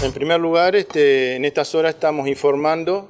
En primer lugar, en estas horas estamos informando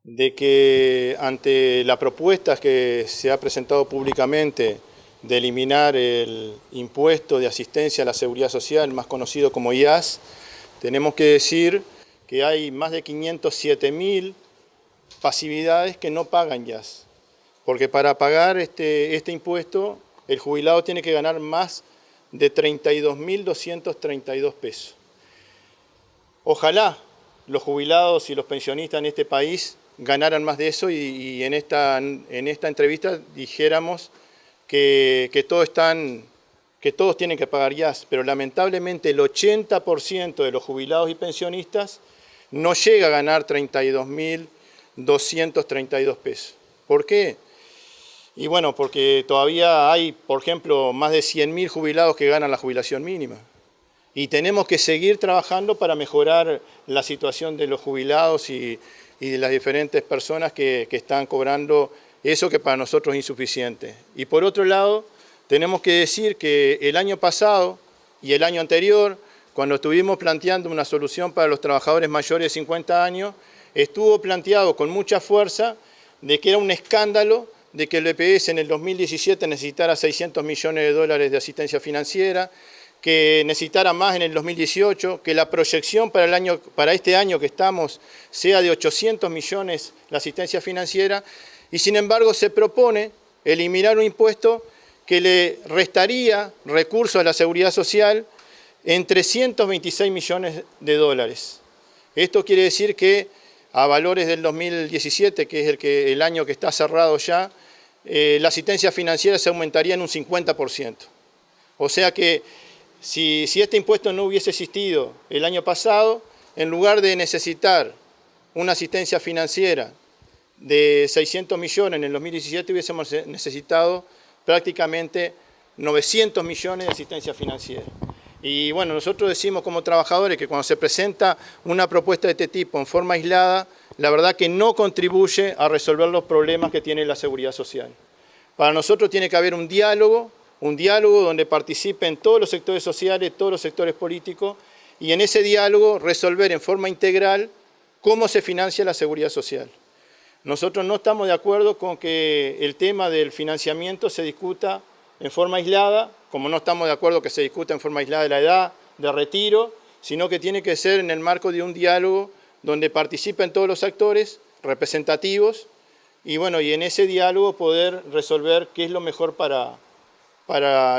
de que ante la propuesta que se ha presentado públicamente de eliminar el impuesto de asistencia a la seguridad social, más conocido como IAS, tenemos que decir que hay más de 507.000 pasividades que no pagan IAS. Porque para pagar este impuesto, el jubilado tiene que ganar más de 32.232 pesos. Ojalá los jubilados y los pensionistas en este país ganaran más de eso y en esta entrevista dijéramos que todos tienen que pagar IAS, pero lamentablemente el 80% de los jubilados y pensionistas no llega a ganar 32.232 pesos. ¿Por qué? Y bueno, porque todavía hay, por ejemplo, más de 100.000 jubilados que ganan la jubilación mínima. Y tenemos que seguir trabajando para mejorar la situación de los jubilados y de las diferentes personas que están cobrando eso que para nosotros es insuficiente. Y por otro lado, tenemos que decir que el año pasado y el año anterior, cuando estuvimos planteando una solución para los trabajadores mayores de 50 años, estuvo planteado con mucha fuerza de que era un escándalo de que el BPS en el 2017 necesitara 600 millones de dólares de asistencia financiera, que necesitara más en el 2018, que la proyección para este año que estamos sea de 800 millones la asistencia financiera, y sin embargo se propone eliminar un impuesto que le restaría recursos a la seguridad social en 326 millones de dólares. Esto quiere decir que a valores del 2017, que es el año que está cerrado ya, la asistencia financiera se aumentaría en un 50%. O sea que si este impuesto no hubiese existido el año pasado, en lugar de necesitar una asistencia financiera de 600 millones en el 2017, hubiésemos necesitado prácticamente 900 millones de asistencia financiera. Y bueno, nosotros decimos como trabajadores que cuando se presenta una propuesta de este tipo en forma aislada, la verdad que no contribuye a resolver los problemas que tiene la seguridad social. Para nosotros tiene que haber un diálogo donde participen todos los sectores sociales, todos los sectores políticos, y en ese diálogo resolver en forma integral cómo se financia la seguridad social. Nosotros no estamos de acuerdo con que el tema del financiamiento se discuta en forma aislada, como no estamos de acuerdo que se discuta en forma aislada de la edad de retiro, sino que tiene que ser en el marco de un diálogo donde participen todos los actores representativos y bueno, y en ese diálogo poder resolver qué es lo mejor para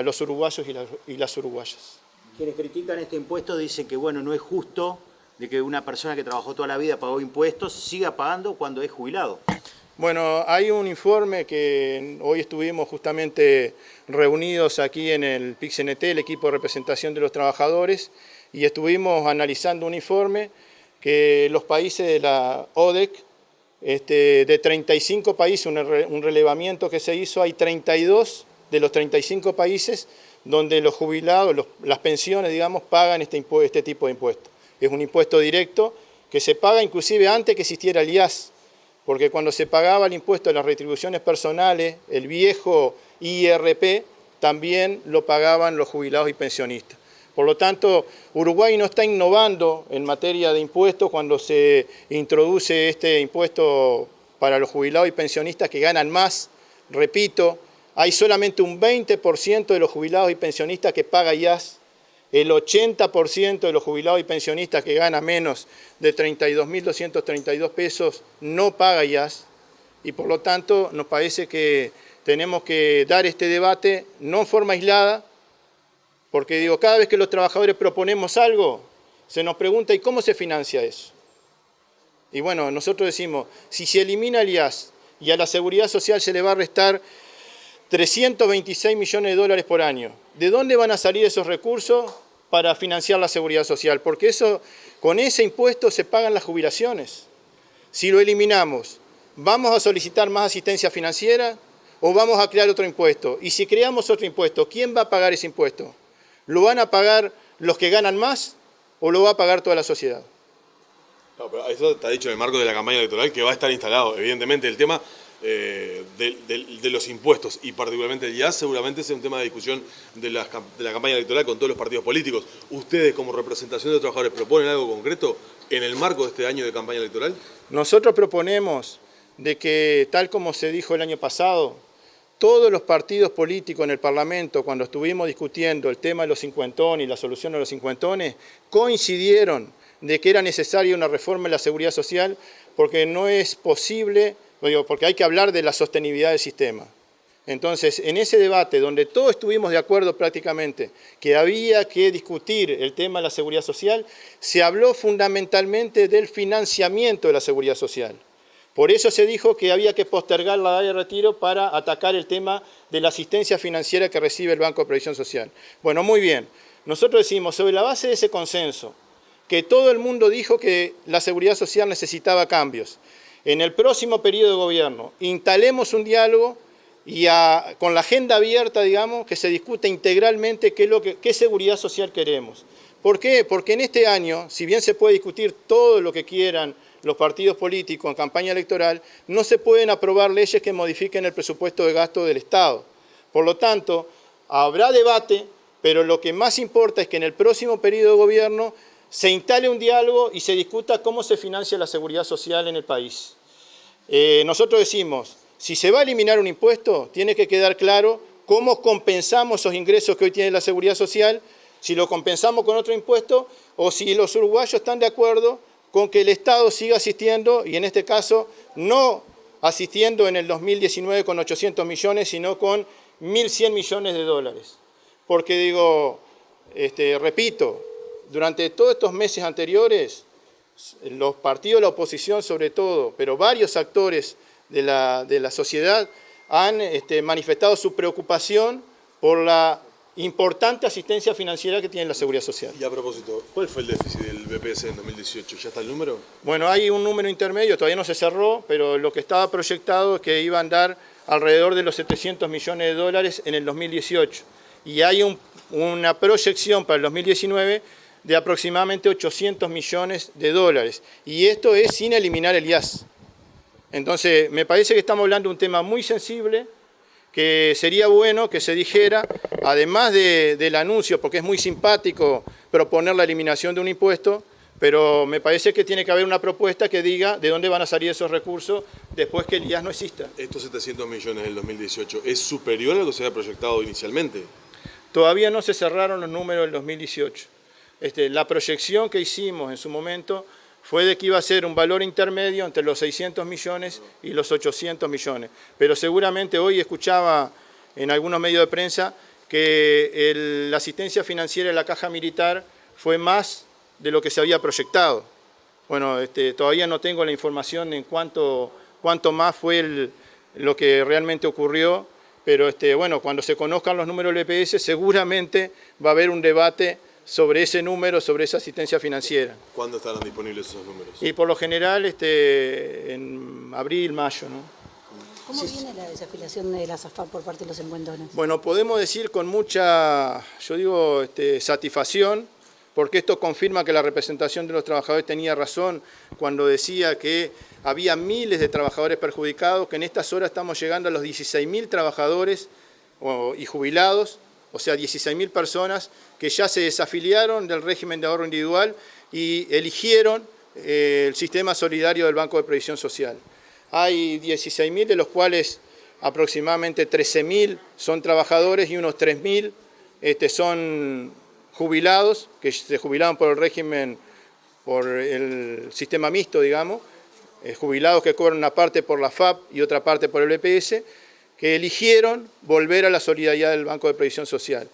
los uruguayos y las uruguayas. Quienes critican este impuesto dicen que bueno, no es justo de que una persona que trabajó toda la vida, pagó impuestos, siga pagando cuando es jubilado. Bueno, hay un informe que hoy estuvimos justamente reunidos aquí en el PIC-CNT, el equipo de representación de los trabajadores, y estuvimos analizando un informe que los países de la ODEC, de 35 países, un relevamiento que se hizo, hay 32 de los 35 países donde los jubilados, las pensiones, digamos, pagan este tipo de impuesto. Es un impuesto directo que se paga inclusive antes que existiera el IAS, porque cuando se pagaba el impuesto de las retribuciones personales, el viejo IRP, también lo pagaban los jubilados y pensionistas. Por lo tanto, Uruguay no está innovando en materia de impuestos cuando se introduce este impuesto para los jubilados y pensionistas que ganan más. Repito, hay solamente un 20% de los jubilados y pensionistas que paga IAS. El 80% de los jubilados y pensionistas que gana menos de 32.232 pesos no paga IAS. Y por lo tanto, nos parece que tenemos que dar este debate no en forma aislada, porque digo, cada vez que los trabajadores proponemos algo, se nos pregunta ¿y cómo se financia eso? Y bueno, nosotros decimos, si se elimina el IAS y a la seguridad social se le va a restar 326 millones de dólares por año, ¿de dónde van a salir esos recursos para financiar la seguridad social? Porque con ese impuesto se pagan las jubilaciones. Si lo eliminamos, ¿vamos a solicitar más asistencia financiera o vamos a crear otro impuesto? Y si creamos otro impuesto, ¿quién va a pagar ese impuesto? ¿Lo van a pagar los que ganan más o lo va a pagar toda la sociedad? No, pero eso está dicho en el marco de la campaña electoral que va a estar instalado. Evidentemente el tema de los impuestos y particularmente el IAS seguramente es un tema de discusión de la campaña electoral con todos los partidos políticos. ¿Ustedes como representación de los trabajadores proponen algo concreto en el marco de este año de campaña electoral? Nosotros proponemos de que, tal como se dijo el año pasado, todos los partidos políticos en el Parlamento, cuando estuvimos discutiendo el tema de los cincuentones y la solución a los cincuentones, coincidieron de que era necesaria una reforma en la seguridad social porque no es posible, porque hay que hablar de la sostenibilidad del sistema. Entonces, en ese debate, donde todos estuvimos de acuerdo prácticamente que había que discutir el tema de la seguridad social, se habló fundamentalmente del financiamiento de la seguridad social. Por eso se dijo que había que postergar la edad de retiro para atacar el tema de la asistencia financiera que recibe el Banco de Previsión Social. Bueno, muy bien. Nosotros decimos, sobre la base de ese consenso, que todo el mundo dijo que la seguridad social necesitaba cambios. En el próximo periodo de gobierno, instalemos un diálogo y con la agenda abierta, digamos, que se discute integralmente qué seguridad social queremos. ¿Por qué? Porque en este año, si bien se puede discutir todo lo que quieran los partidos políticos en campaña electoral, no se pueden aprobar leyes que modifiquen el presupuesto de gasto del Estado. Por lo tanto, habrá debate, pero lo que más importa es que en el próximo periodo de gobierno se instale un diálogo y se discuta cómo se financia la seguridad social en el país. Nosotros decimos, si se va a eliminar un impuesto, tiene que quedar claro cómo compensamos esos ingresos que hoy tiene la seguridad social, si lo compensamos con otro impuesto o si los uruguayos están de acuerdo con que el Estado siga asistiendo, y en este caso no asistiendo en el 2019 con 800 millones, sino con 1.100 millones de dólares. Porque digo, repito, durante todos estos meses anteriores, los partidos de la oposición sobre todo, pero varios actores de la sociedad han manifestado su preocupación por la importante asistencia financiera que tiene la seguridad social. Y a propósito, ¿cuál fue el déficit del BPS en 2018? ¿Ya está el número? Bueno, hay un número intermedio, todavía no se cerró, pero lo que estaba proyectado es que iba a andar alrededor de los 700 millones de dólares en el 2018. Y hay una proyección para el 2019 de aproximadamente 800 millones de dólares. Y esto es sin eliminar el IAS. Entonces, me parece que estamos hablando de un tema muy sensible, que sería bueno que se dijera, además del anuncio, porque es muy simpático proponer la eliminación de un impuesto, pero me parece que tiene que haber una propuesta que diga de dónde van a salir esos recursos después que el IAS no exista. ¿Estos 700 millones del 2018 es superior a lo que se había proyectado inicialmente? Todavía no se cerraron los números del 2018. La proyección que hicimos en su momento fue de que iba a ser un valor intermedio entre los 600 millones y los 800 millones. Pero seguramente hoy escuchaba en algunos medios de prensa que la asistencia financiera de la Caja Militar fue más de lo que se había proyectado. Bueno, todavía no tengo la información en cuánto más fue lo que realmente ocurrió, pero bueno, cuando se conozcan los números del BPS seguramente va a haber un debate sobre ese número, sobre esa asistencia financiera. ¿Cuándo estarán disponibles esos números? Y por lo general en abril, mayo, ¿no? ¿Cómo viene la desafiliación de las AFAP por parte de los cincuentones? Bueno, podemos decir con mucha, satisfacción, porque esto confirma que la representación de los trabajadores tenía razón cuando decía que había miles de trabajadores perjudicados, que en estas horas estamos llegando a los 16.000 trabajadores y jubilados, o sea, 16.000 personas que ya se desafiliaron del régimen de ahorro individual y eligieron el sistema solidario del Banco de Previsión Social. Hay 16.000, de los cuales aproximadamente 13.000 son trabajadores y unos 3.000 son jubilados, que se jubilaron por el régimen, por el sistema mixto, digamos, jubilados que cobran una parte por la FAP y otra parte por el BPS, que eligieron volver a la solidaridad del Banco de Previsión Social.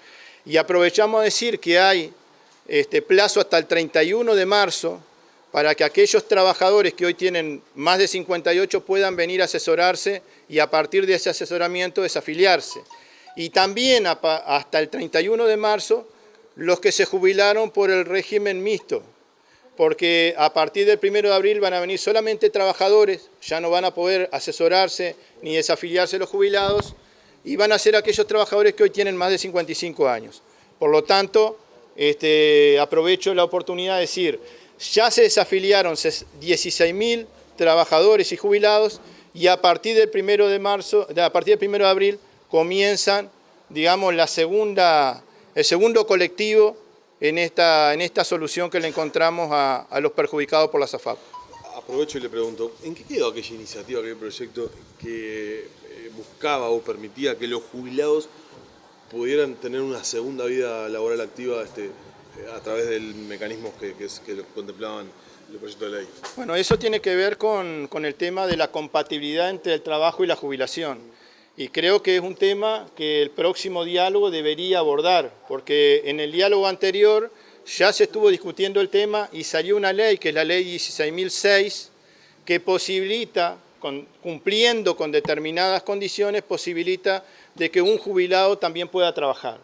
Y aprovechamos a decir que hay plazo hasta el 31 de marzo para que aquellos trabajadores que hoy tienen más de 58 puedan venir a asesorarse y a partir de ese asesoramiento desafiliarse. Y también hasta el 31 de marzo los que se jubilaron por el régimen mixto, porque a partir del 1 de abril van a venir solamente trabajadores, ya no van a poder asesorarse ni desafiliarse los jubilados, y van a ser aquellos trabajadores que hoy tienen más de 55 años. Por lo tanto, aprovecho la oportunidad de decir, ya se desafiliaron 16.000 trabajadores y jubilados y a partir del 1 de marzo, a partir del 1 de abril comienzan, digamos, el segundo colectivo en esta solución que le encontramos a los perjudicados por las AFAP. Aprovecho y le pregunto, ¿en qué quedó aquella iniciativa, aquel proyecto que buscaba o permitía que los jubilados pudieran tener una segunda vida laboral activa a través del mecanismo que lo contemplaban el proyecto de ley? Bueno, eso tiene que ver con el tema de la compatibilidad entre el trabajo y la jubilación. Y creo que es un tema que el próximo diálogo debería abordar, porque en el diálogo anterior ya se estuvo discutiendo el tema y salió una ley, que es la ley 16.006, que posibilita, cumpliendo con determinadas condiciones, posibilita de que un jubilado también pueda trabajar.